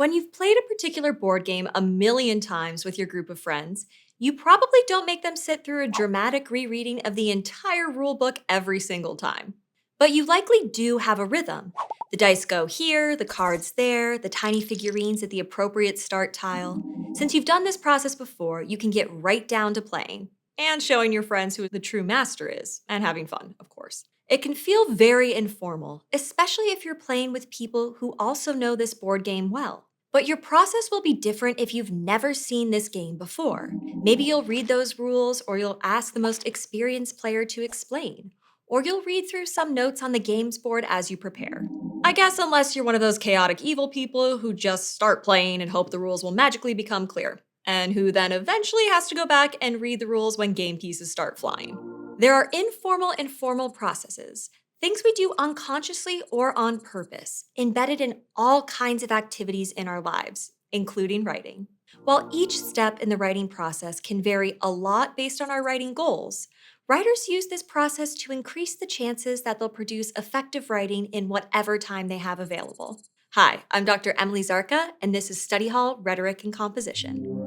When you've played a particular board game a million times with your group of friends, you probably don't make them sit through a dramatic rereading of the entire rulebook every single time. But you likely do have a rhythm. The dice go here, the cards there, the tiny figurines at the appropriate start tile. Since you've done this process before, you can get right down to playing and showing your friends who the true master is, and having fun, of course. It can feel very informal, especially if you're playing with people who also know this board game well. But your process will be different if you've never seen this game before. Maybe you'll read those rules, or you'll ask the most experienced player to explain, or you'll read through some notes on the games board as you prepare. I guess unless you're one of those chaotic evil people who just start playing and hope the rules will magically become clear, and who then eventually has to go back and read the rules when game pieces start flying. There are informal and formal processes, things we do unconsciously or on purpose, embedded in all kinds of activities in our lives, including writing. While each step in the writing process can vary a lot based on our writing goals, writers use this process to increase the chances that they'll produce effective writing in whatever time they have available. Hi, I'm Dr. Emily Zarka, and this is Study Hall Rhetoric and Composition.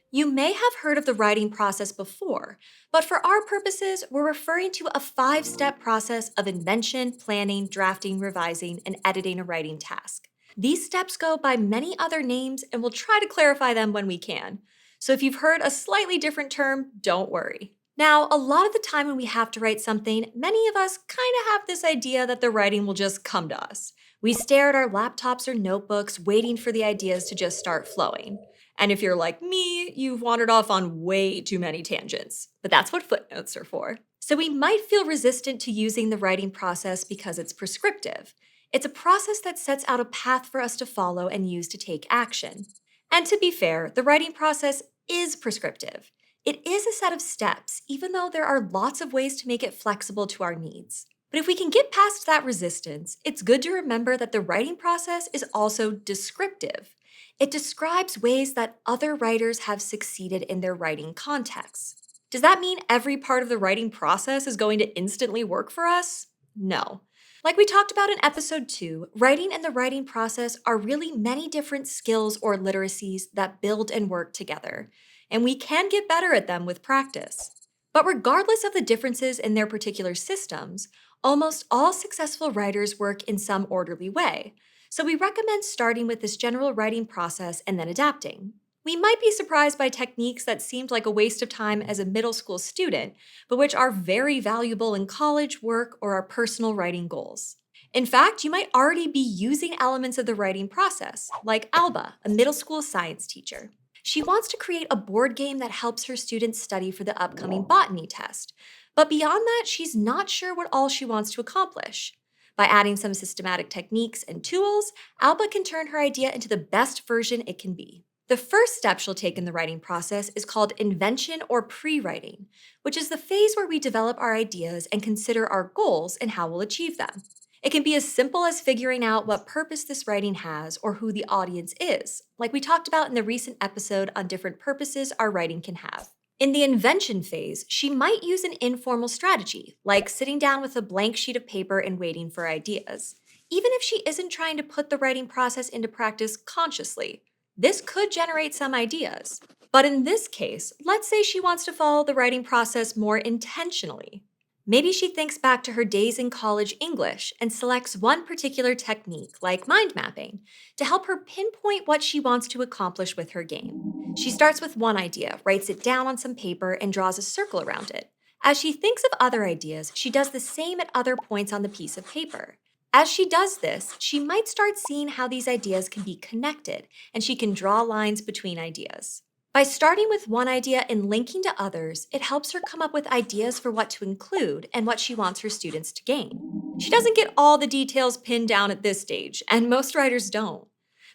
You may have heard of the writing process before, but for our purposes, we're referring to a 5-step process of invention, planning, drafting, revising, and editing a writing task. These steps go by many other names, and we'll try to clarify them when we can. So if you've heard a slightly different term, don't worry. Now, a lot of the time when we have to write something, many of us kind of have this idea that the writing will just come to us. We stare at our laptops or notebooks, waiting for the ideas to just start flowing. And if you're like me, you've wandered off on way too many tangents. But that's what footnotes are for. So we might feel resistant to using the writing process because it's prescriptive. It's a process that sets out a path for us to follow and use to take action. And to be fair, the writing process is prescriptive. It is a set of steps, even though there are lots of ways to make it flexible to our needs. But if we can get past that resistance, it's good to remember that the writing process is also descriptive. It describes ways that other writers have succeeded in their writing contexts. Does that mean every part of the writing process is going to instantly work for us? No. Like we talked about in episode 2, writing and the writing process are really many different skills or literacies that build and work together, and we can get better at them with practice. But regardless of the differences in their particular systems, almost all successful writers work in some orderly way. So we recommend starting with this general writing process and then adapting. We might be surprised by techniques that seemed like a waste of time as a middle school student, but which are very valuable in college, work, or our personal writing goals. In fact, you might already be using elements of the writing process, like Alba, a middle school science teacher. She wants to create a board game that helps her students study for the upcoming botany test. But beyond that, she's not sure what all she wants to accomplish. By adding some systematic techniques and tools, Alba can turn her idea into the best version it can be. The first step she'll take in the writing process is called invention or pre-writing, which is the phase where we develop our ideas and consider our goals and how we'll achieve them. It can be as simple as figuring out what purpose this writing has or who the audience is, like we talked about in the recent episode on different purposes our writing can have. In the invention phase, she might use an informal strategy, like sitting down with a blank sheet of paper and waiting for ideas. Even if she isn't trying to put the writing process into practice consciously, this could generate some ideas. But in this case, let's say she wants to follow the writing process more intentionally. Maybe she thinks back to her days in college English and selects one particular technique, like mind mapping, to help her pinpoint what she wants to accomplish with her game. She starts with one idea, writes it down on some paper, and draws a circle around it. As she thinks of other ideas, she does the same at other points on the piece of paper. As she does this, she might start seeing how these ideas can be connected, and she can draw lines between ideas. By starting with one idea and linking to others, it helps her come up with ideas for what to include and what she wants her students to gain. She doesn't get all the details pinned down at this stage, and most writers don't.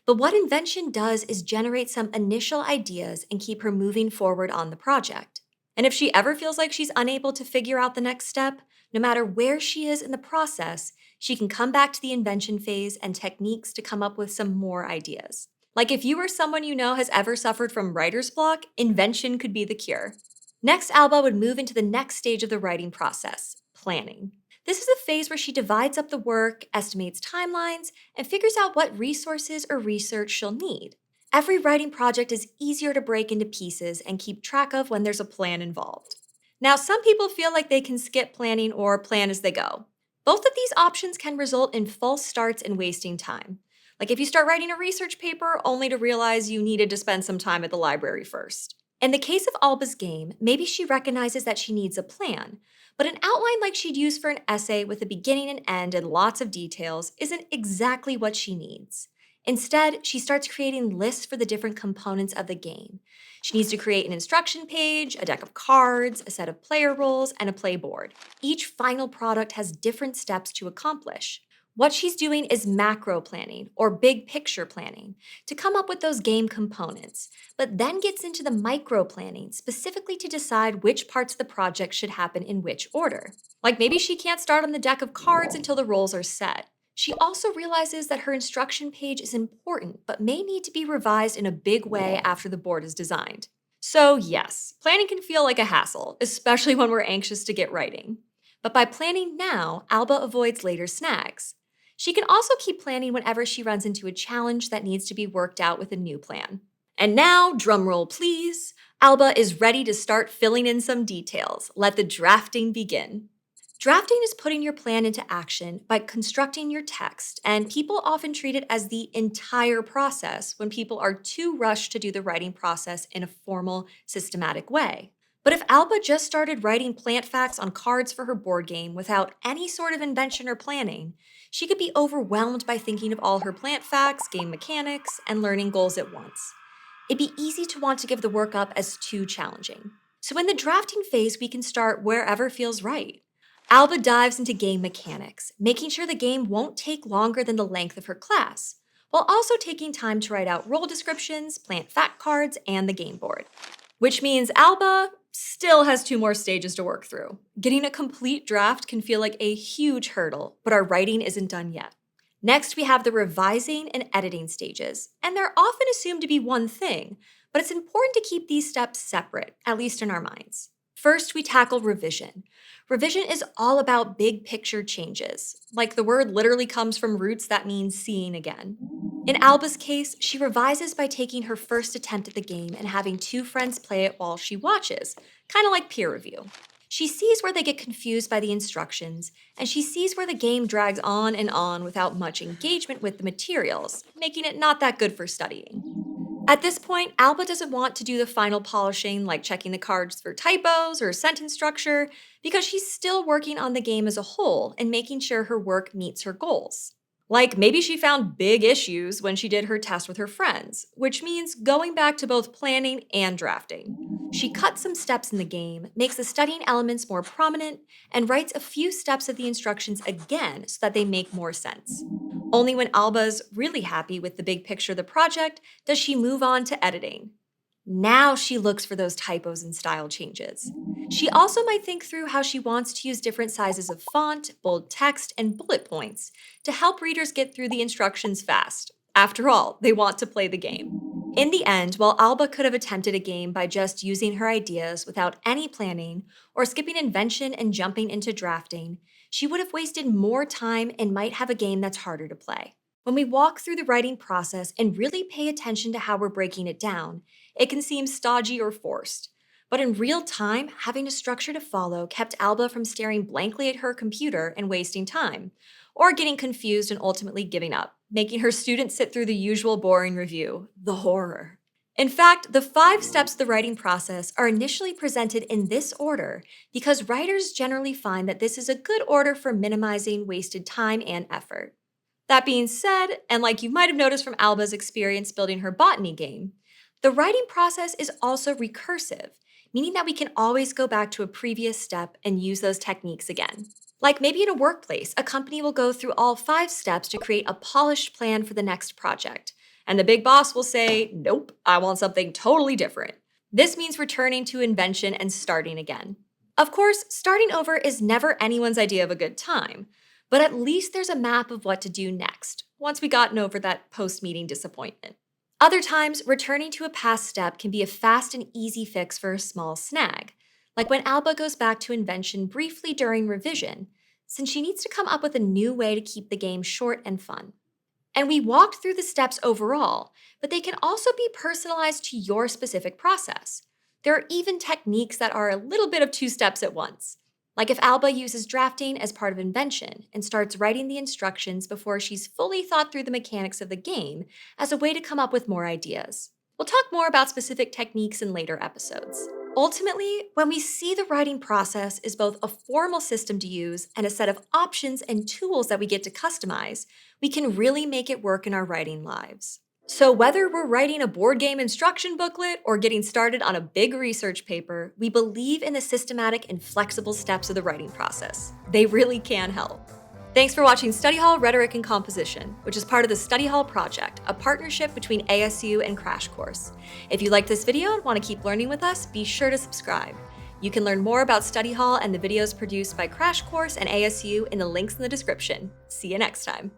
But what invention does is generate some initial ideas and keep her moving forward on the project. And if she ever feels like she's unable to figure out the next step, no matter where she is in the process, she can come back to the invention phase and techniques to come up with some more ideas. Like if you or someone you know has ever suffered from writer's block, invention could be the cure. Next, Alba would move into the next stage of the writing process, planning. This is a phase where she divides up the work, estimates timelines, and figures out what resources or research she'll need. Every writing project is easier to break into pieces and keep track of when there's a plan involved. Now, some people feel like they can skip planning or plan as they go. Both of these options can result in false starts and wasting time. Like if you start writing a research paper only to realize you needed to spend some time at the library first. In the case of Alba's game, maybe she recognizes that she needs a plan, but an outline like she'd use for an essay with a beginning and end and lots of details isn't exactly what she needs. Instead, she starts creating lists for the different components of the game. She needs to create an instruction page, a deck of cards, a set of player roles, and a playboard. Each final product has different steps to accomplish. What she's doing is macro planning or big picture planning to come up with those game components, but then gets into the micro planning specifically to decide which parts of the project should happen in which order. Like maybe she can't start on the deck of cards until the roles are set. She also realizes that her instruction page is important, but may need to be revised in a big way after the board is designed. So, yes, planning can feel like a hassle, especially when we're anxious to get writing. But by planning now, Alba avoids later snags. She can also keep planning whenever she runs into a challenge that needs to be worked out with a new plan. And now, drumroll please, Alba is ready to start filling in some details. Let the drafting begin. Drafting is putting your plan into action by constructing your text, and people often treat it as the entire process when people are too rushed to do the writing process in a formal, systematic way. But if Alba just started writing plant facts on cards for her board game without any sort of invention or planning, she could be overwhelmed by thinking of all her plant facts, game mechanics, and learning goals at once. It'd be easy to want to give the work up as too challenging. So in the drafting phase, we can start wherever feels right. Alba dives into game mechanics, making sure the game won't take longer than the length of her class, while also taking time to write out role descriptions, plant fact cards, and the game board. Which means Alba still has 2 more stages to work through. Getting a complete draft can feel like a huge hurdle, but our writing isn't done yet. Next, we have the revising and editing stages, and they're often assumed to be one thing, but it's important to keep these steps separate, at least in our minds. First, we tackle revision. Revision is all about big picture changes. Like the word literally comes from roots that mean seeing again. In Alba's case, she revises by taking her first attempt at the game and having 2 friends play it while she watches, kind of like peer review. She sees where they get confused by the instructions, and she sees where the game drags on and on without much engagement with the materials, making it not that good for studying. At this point, Alba doesn't want to do the final polishing like checking the cards for typos or sentence structure because she's still working on the game as a whole and making sure her work meets her goals. Like maybe she found big issues when she did her test with her friends, which means going back to both planning and drafting. She cuts some steps in the game, makes the studying elements more prominent, and writes a few steps of the instructions again so that they make more sense. Only when Alba's really happy with the big picture of the project does she move on to editing. Now she looks for those typos and style changes. She also might think through how she wants to use different sizes of font, bold text, and bullet points to help readers get through the instructions fast. After all, they want to play the game. In the end, while Alba could have attempted a game by just using her ideas without any planning or skipping invention and jumping into drafting, she would have wasted more time and might have a game that's harder to play. When we walk through the writing process and really pay attention to how we're breaking it down, it can seem stodgy or forced. But in real time, having a structure to follow kept Alba from staring blankly at her computer and wasting time, or getting confused and ultimately giving up, making her students sit through the usual boring review, the horror. In fact, the 5 steps of the writing process are initially presented in this order because writers generally find that this is a good order for minimizing wasted time and effort. That being said, and like you might have noticed from Alba's experience building her botany game, the writing process is also recursive, meaning that we can always go back to a previous step and use those techniques again. Like maybe in a workplace, a company will go through all 5 steps to create a polished plan for the next project. And the big boss will say, nope, I want something totally different. This means returning to invention and starting again. Of course, starting over is never anyone's idea of a good time, but at least there's a map of what to do next, once we've gotten over that post-meeting disappointment. Other times, returning to a past step can be a fast and easy fix for a small snag. Like when Alba goes back to Invention briefly during revision, since she needs to come up with a new way to keep the game short and fun. And we walked through the steps overall, but they can also be personalized to your specific process. There are even techniques that are a little bit of two steps at once. Like if Alba uses drafting as part of Invention and starts writing the instructions before she's fully thought through the mechanics of the game as a way to come up with more ideas. We'll talk more about specific techniques in later episodes. Ultimately, when we see the writing process is both a formal system to use and a set of options and tools that we get to customize, we can really make it work in our writing lives. So, whether we're writing a board game instruction booklet or getting started on a big research paper, we believe in the systematic and flexible steps of the writing process. They really can help. Thanks for watching Study Hall Rhetoric and Composition, which is part of the Study Hall Project, a partnership between ASU and Crash Course. If you liked this video and want to keep learning with us, be sure to subscribe. You can learn more about Study Hall and the videos produced by Crash Course and ASU in the links in the description. See you next time.